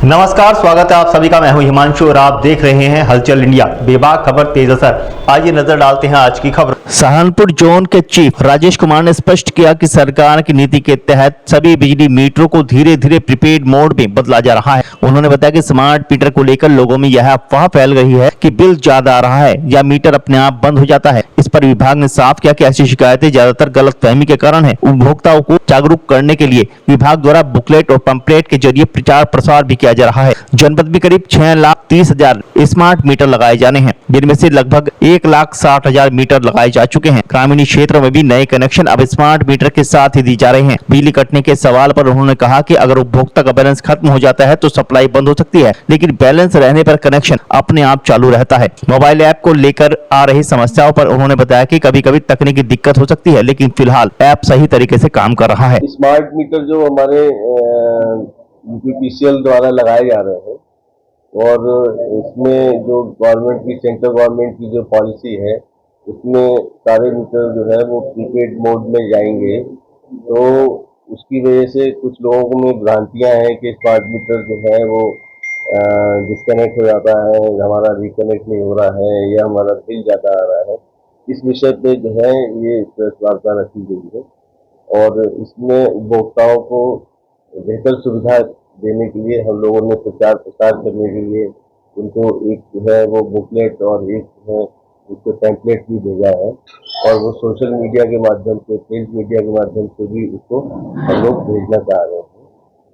नमस्कार, स्वागत है आप सभी का। मैं हूं हिमांशु और आप देख रहे हैं हलचल इंडिया। बेबाक खबर तेज असर। आइए नजर डालते हैं आज की खबर। सहारनपुर जोन के चीफ राजेश कुमार ने स्पष्ट किया कि सरकार की नीति के तहत सभी बिजली मीटरों को धीरे धीरे प्रीपेड मोड में बदला जा रहा है। उन्होंने बताया कि स्मार्ट मीटर को लेकर लोगों में यह अफवाह फैल रही है कि बिल ज्यादा आ रहा है या मीटर अपने आप बंद हो जाता है। इस पर विभाग ने साफ किया कि ऐसी शिकायतें ज्यादातर गलतफहमी के कारण है। उपभोक्ताओं को जागरूक करने के लिए विभाग द्वारा बुकलेट और पंपलेट के जरिए प्रचार प्रसार भी किया जा रहा है। जनपद में करीब 6,30,000 स्मार्ट मीटर लगाए जाने हैं, जिनमें से लगभग 1,60,000 मीटर लगाए जा चुके हैं। ग्रामीण क्षेत्रों में भी नए कनेक्शन अब स्मार्ट मीटर के साथ ही दी जा रहे हैं। बिजली कटने के सवाल पर उन्होंने कहा कि अगर उपभोक्ता का बैलेंस खत्म हो जाता है तो सप्लाई बंद हो सकती है, लेकिन बैलेंस रहने पर कनेक्शन अपने आप चालू रहता है। मोबाइल ऐप को लेकर आ रही समस्याओं पर उन्होंने बताया कि कभी कभी तकनीकी दिक्कत हो सकती है, लेकिन फिलहाल ऐप सही तरीके से काम कर रहा है। स्मार्ट मीटर जो हमारे यूपीपीसीएल द्वारा लगाए जा रहे हैं और इसमें जो गवर्नमेंट की सेंट्रल गवर्नमेंट की जो पॉलिसी है उसमें सारे मीटर जो है वो प्रीपेड मोड में जाएंगे, तो उसकी वजह से कुछ लोगों में भ्रांतियां हैं कि स्मार्ट मीटर जो है वो डिस्कनेक्ट हो जाता है, हमारा रिकनेक्ट नहीं हो रहा है या हमारा बिल ज़्यादा आ रहा है। इस विषय पे जो है ये प्रेस वार्ता रखी गई है और इसमें उपभोक्ताओं को बेहतर सुविधा देने के लिए हम लोगों ने प्रचार प्रसार करने के लिए उनको एक जो है वो बुकलेट और एक जो है उसको टेम्पलेट भी भेजा है और वो सोशल मीडिया के माध्यम से, प्रिंट मीडिया के माध्यम से भी उसको हम लोग भेजना चाह रहे हैं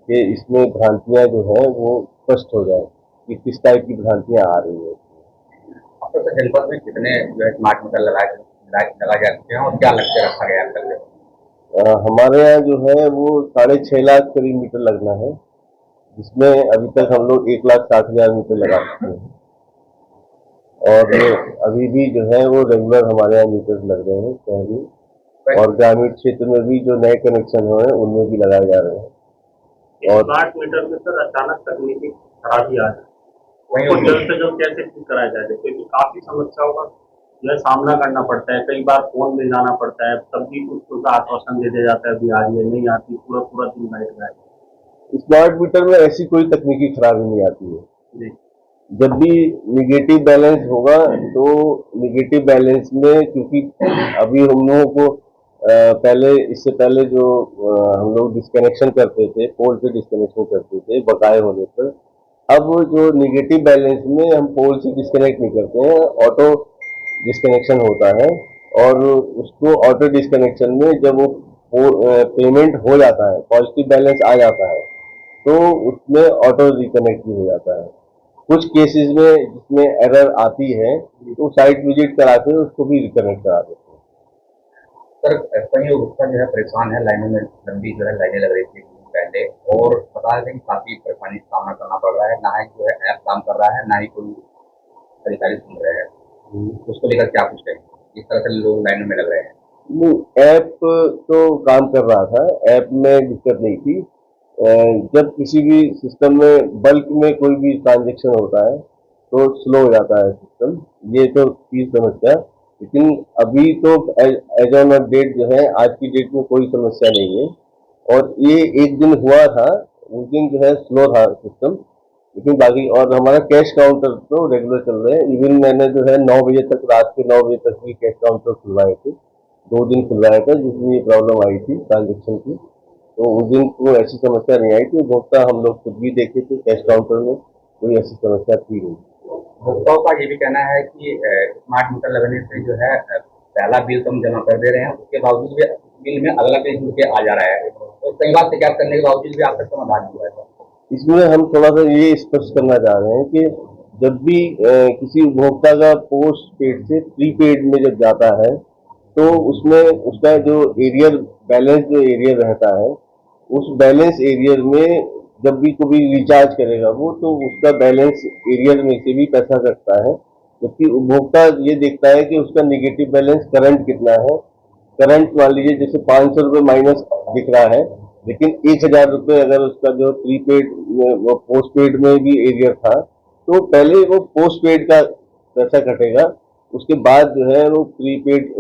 कि इसमें भ्रांतियां जो है वो स्पष्ट हो जाए कि किस टाइप की भ्रांतियां आ रही है। अब तक जनपद में कितने जो है स्मार्ट मीटर लगाए जा चुके हैं और क्या लक्ष्य रखा गया है? हमारे यहाँ जो है वो 6.5 लाख करीब मीटर लगना है, जिसमें अभी तक हम लोग 1,60,000 मीटर लगा चुके हैं और अभी भी जो है वो रेगुलर हमारे यहाँ मीटर लग रहे हैं शहरी और ग्रामीण क्षेत्र में भी जो नए कनेक्शन हुए हैं उनमें भी लगाए जा रहे हैं। और स्मार्ट मीटर में सर अचानक तकनीकी खराबी आ जाए, वही जल्द से जल्द कैसे ठीक कराया जाए, क्योंकि काफी समस्याओं का जो है सामना करना पड़ता है। कई बार फोन में जाना पड़ता है, तब भी कुछ आश्वासन दे दिया जाता है अभी आ रही है, नहीं आती, पूरा पूरा दिन बैठ गया है। स्मार्ट मीटर में ऐसी कोई तकनीकी खराबी नहीं आती है जी। जब भी निगेटिव बैलेंस होगा तो निगेटिव बैलेंस में, क्योंकि अभी हम लोगों को पहले इससे पहले जो हम लोग डिस्कनेक्शन करते थे, पोल से डिस्कनेक्शन करते थे बकाए होने पर, अब जो निगेटिव बैलेंस में हम पोल से डिस्कनेक्ट नहीं करते हैं, ऑटो डिस्कनेक्शन होता है और उसको ऑटो डिस्कनेक्शन में जब वो पेमेंट हो जाता है, पॉजिटिव बैलेंस आ जाता है, तो उसमें ऑटो रिकनेक्ट भी हो जाता है। कुछ केसेस में जिसमें एरर आती है तो साइट विजिट करा के उसको भी रिकनेक्ट करा देते हैं। सर, कई उपभोक्ता जो है परेशान है, लाइनों में लंबी जो है लाइनें लग रही थी पहले और बता रहे हैं कि काफी परेशानी का सामना करना पड़ रहा है, ना ही जो है ऐप काम कर रहा है, ना ही कोई अधिकारी सुन रहे हैं। उसको लेकर क्या कुछ कहेंगे? इस तरह से लोग लाइनों में लग रहे हैं। नहीं, ऐप तो काम कर रहा था, ऐप में दिक्कत नहीं थी। जब किसी भी सिस्टम में बल्क में कोई भी ट्रांजेक्शन होता है तो स्लो हो जाता है सिस्टम, ये तो चीज समस्या। लेकिन अभी तो एज ऑन डेट जो है, आज की डेट में कोई समस्या नहीं है और ये एक दिन हुआ था, उस दिन जो है स्लो था सिस्टम, लेकिन बाकी और हमारा कैश काउंटर तो रेगुलर चल रहे हैं। इवन मैंने जो है 9 बजे तक, रात के 9 बजे तक भी कैश काउंटर खुलवाए थे, 2 दिन खुलवाया था जिसमें ये प्रॉब्लम आई थी ट्रांजेक्शन की, तो उस दिन कोई ऐसी समस्या नहीं आई थी। उपभोक्ता हम लोग खुद भी देखे थे कैश काउंटर में, कोई ऐसी समस्या थी नहीं। उपभोक्ताओं का ये भी कहना है कि स्मार्ट मीटर लगने से जो है पहला बिल तो हम जमा कर दे रहे हैं, उसके बावजूद भी बिल में अगला बिल जुड़ के आ जा रहा है और कई बार शिकायत करने के बावजूद भी आप तक समाधान हुआ है। इसमें हम थोड़ा सा ये स्पष्ट करना चाह रहे हैं कि जब भी किसी उपभोक्ता का पोस्ट पेड से प्रीपेड में जब जाता है तो उसमें उसका जो एरियर बैलेंस जो एरियर रहता है, उस बैलेंस एरियर में जब भी कोई रिचार्ज करेगा वो, तो उसका बैलेंस एरियर में से भी पैसा कटता है, जबकि उपभोक्ता ये देखता है कि उसका निगेटिव बैलेंस करंट कितना है। करंट मान लीजिए जैसे 500 रुपये माइनस दिख रहा है, लेकिन 1,000 रुपये अगर उसका जो प्रीपेड वो पोस्ट पेड में भी एरियर था, तो पहले वो पोस्ट पेड का पैसा कटेगा, उसके बाद जो है वो प्रीपेड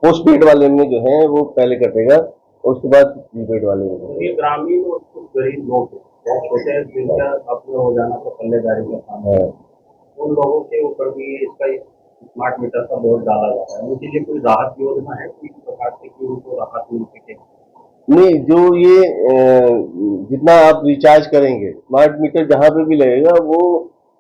पोस्ट पेड वाले में जो है वो पहले कटेगा और उसके बाद प्रीपेड वाले में। ये ग्रामीण और कुछ गरीब लोग हैं, छोटे जिनका अपने हो जाना तो पल्लेदारी का काम है, उन लोगों के ऊपर भी इसका स्मार्ट मीटर का बोर्ड डाला जा रहा है। उनके लिए कोई राहत योजना है किसी प्रकार से कि उनको राहत मिल सके? नहीं, जो ये जितना आप रिचार्ज करेंगे, स्मार्ट मीटर जहाँ पे भी लगेगा वो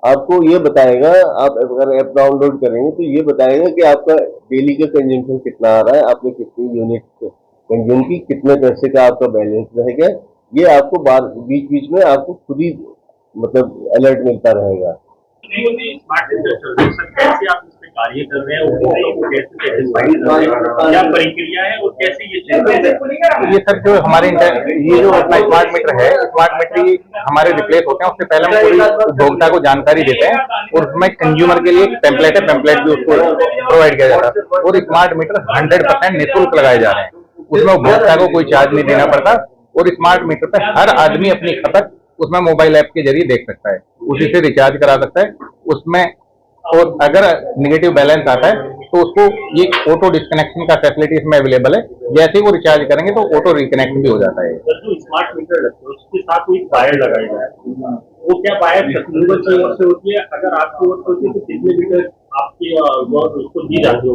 आपको ये बताएगा। आप अगर ऐप डाउनलोड करेंगे तो ये बताएगा कि आपका डेली का कंजम्पशन कितना आ रहा है, आपने कितनी यूनिट कंज्यूम की, कितने पैसे का आपका बैलेंस रहेगा। ये आपको बीच बीच में आपको खुद ही मतलब अलर्ट मिलता रहेगा। स्मार्ट मीटर कैसे आप इस पे कार्य कर रहे हैं, वो कैसे सेटिस्फाइड कर रहे हैं, क्या प्रक्रिया है और कैसे ये चल रहा है? ये सर जो हमारे ये जो अपना स्मार्ट मीटर है, स्मार्ट मीटर हमारे रिप्लेस होते हैं, उससे पहले हम पूरी उपभोक्ता को जानकारी देते हैं और उसमें कंज्यूमर के लिए टेम्पलेट है, टेम्पलेट भी उसको प्रोवाइड किया जाता है। और स्मार्ट मीटर 100% निःशुल्क लगाए जा रहे हैं, उसमें उपभोक्ता को कोई चार्ज नहीं देना पड़ता। और स्मार्ट मीटर पे हर आदमी अपनी खपत उसमें मोबाइल ऐप के जरिए देख सकता है, उसी से रिचार्ज करा सकता है उसमें। और अगर नेगेटिव बैलेंस आता है तो उसको ये ऑटो डिस्कनेक्शन का फैसिलिटी इसमें अवेलेबल है। जैसे ही वो रिचार्ज करेंगे तो ऑटो रिकनेक्ट भी हो जाता है। जो स्मार्ट मीटर लगता है उसके साथ कोई वायर लगाई जाए, वो क्या वायर कंज्यूमर की ओर से होती है? अगर आपकी ओर से होती है तो कितने मीटर आपकी उसको दी जाती है?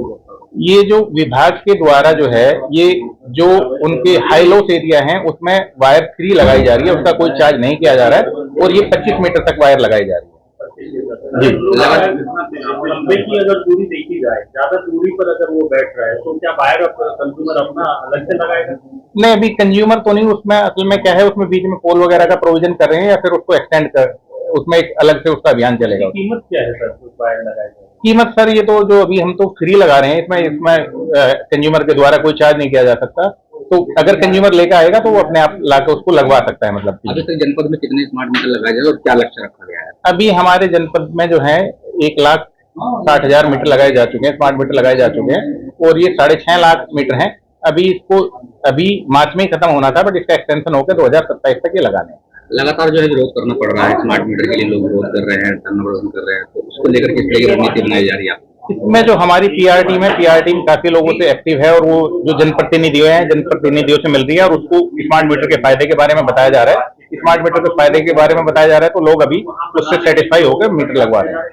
ये जो विभाग के द्वारा जो है, ये जो उनके हाई लॉस एरिया हैं उसमें वायर फ्री लगाई जा रही है, उसका कोई चार्ज नहीं किया जा रहा है। और ये 25 मीटर तक वायर लगाई जा रही है जी। लंबे की अगर दूरी देखी जाए, ज्यादा दूरी पर अगर वो बैठ रहा है तो क्या वायर कंज्यूमर अपना अलग से लगाएगा? नहीं, अभी कंज्यूमर तो नहीं, उसमें असल में क्या है, उसमें बीच में पोल वगैरह का प्रोविजन कर रहे हैं या फिर उसको एक्सटेंड कर, उसमें एक अलग से उसका अभियान चलेगा। कीमत क्या है सर वायर लगाए? कीमत सर ये तो जो अभी हम तो फ्री लगा रहे हैं, इसमें कंज्यूमर के द्वारा कोई चार्ज नहीं किया जा सकता। तो अगर कंज्यूमर लेकर आएगा तो वो अपने आप लाकर उसको लगवा सकता है। मतलब अभी तक जनपद में कितने स्मार्ट मीटर लगाए जाए और क्या लक्ष्य रखा गया है? अभी हमारे जनपद में जो है 1,60,000 मीटर लगाए जा चुके हैं, स्मार्ट मीटर लगाए जा चुके हैं। और ये 6.5 लाख मीटर हैं। अभी मार्च में ही खत्म होना था, बट इसका एक्सटेंशन होकर 2027 तक ये लगाने हैं। लगातार जो है विरोध करना पड़ रहा है स्मार्ट मीटर के लिए, लोग विरोध कर रहे हैं, धरना प्रदर्शन कर रहे हैं, तो उसको लेकर किस तरह की रणनीति बनाई जा रही है? इसमें जो हमारी पीआर टीम है, पीआर टीम काफी लोगों से एक्टिव है और वो जो जनप्रतिनिधियों हैं, जनप्रतिनिधियों से मिल रही है और उसको स्मार्ट मीटर के फायदे के बारे में बताया जा रहा है। स्मार्ट मीटर के फायदे के बारे में बताया जा रहा है तो लोग अभी उससे सेटिस्फाई होकर मीटर लगवा रहे हैं।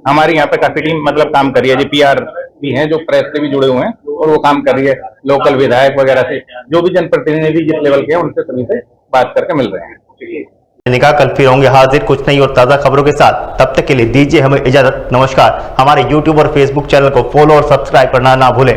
हमारी यहाँ पे काफी टीम मतलब काम कर रही है जी, पीआर भी है जो प्रेस से भी जुड़े हुए हैं और वो काम कर रही है। लोकल विधायक वगैरह से जो भी जनप्रतिनिधि जिस लेवल के हैं उनसे सभी से बात करके मिल रहे हैं। कल फिर होंगे हाजिर कुछ नई और ताज़ा खबरों के साथ। तब तक के लिए दीजिए हमें इजाजत। नमस्कार। हमारे YouTube और Facebook चैनल को फॉलो और सब्सक्राइब करना ना भूलें।